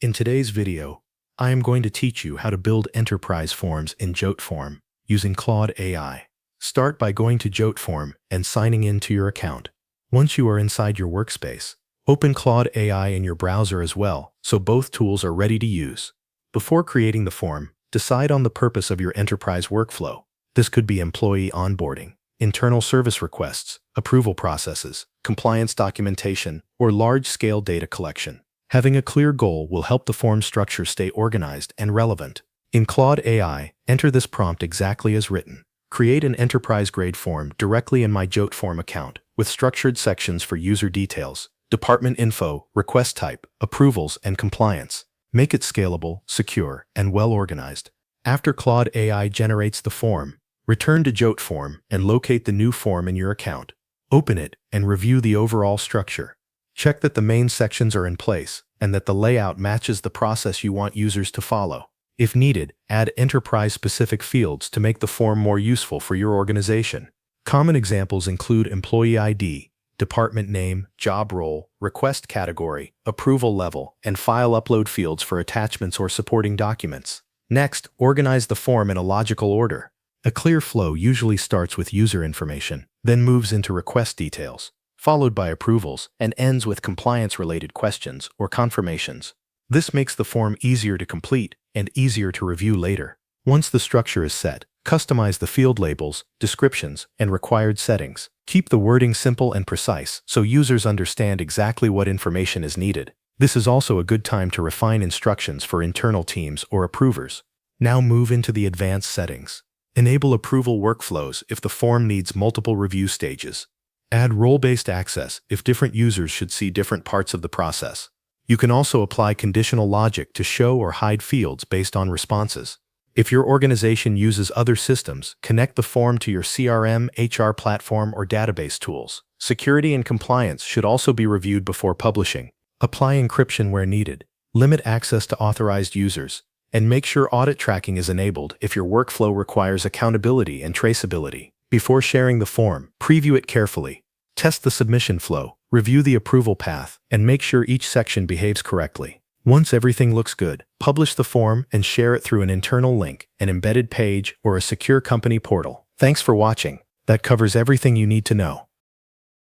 In today's video, I am going to teach you how to build enterprise forms in Jotform using Claude AI. Start by going to Jotform and signing in to your account. Once you are inside your workspace, open Claude AI in your browser as well, so both tools are ready to use. Before creating the form, decide on the purpose of your enterprise workflow. This could be employee onboarding, internal service requests, approval processes, compliance documentation, or large-scale data collection. Having a clear goal will help the form structure stay organized and relevant. In Claude AI, enter this prompt exactly as written. Create an enterprise-grade form directly in my Jotform account, with structured sections for user details, department info, request type, approvals, and compliance. Make it scalable, secure, and well-organized. After Claude AI generates the form, return to Jotform and locate the new form in your account. Open it and review the overall structure. Check that the main sections are in place and that the layout matches the process you want users to follow. If needed, add enterprise-specific fields to make the form more useful for your organization. Common examples include employee ID, department name, job role, request category, approval level, and file upload fields for attachments or supporting documents. Next, organize the form in a logical order. A clear flow usually starts with user information, then moves into request details, followed by approvals, and ends with compliance-related questions or confirmations. This makes the form easier to complete and easier to review later. Once the structure is set, customize the field labels, descriptions, and required settings. Keep the wording simple and precise so users understand exactly what information is needed. This is also a good time to refine instructions for internal teams or approvers. Now move into the advanced settings. Enable approval workflows if the form needs multiple review stages. Add role-based access if different users should see different parts of the process. You can also apply conditional logic to show or hide fields based on responses. If your organization uses other systems, connect the form to your CRM, HR platform, or database tools. Security and compliance should also be reviewed before publishing. Apply encryption where needed. Limit access to authorized users. And make sure audit tracking is enabled if your workflow requires accountability and traceability. Before sharing the form, preview it carefully. Test the submission flow, review the approval path, and make sure each section behaves correctly. Once everything looks good, publish the form and share it through an internal link, an embedded page, or a secure company portal. Thanks for watching. That covers everything you need to know.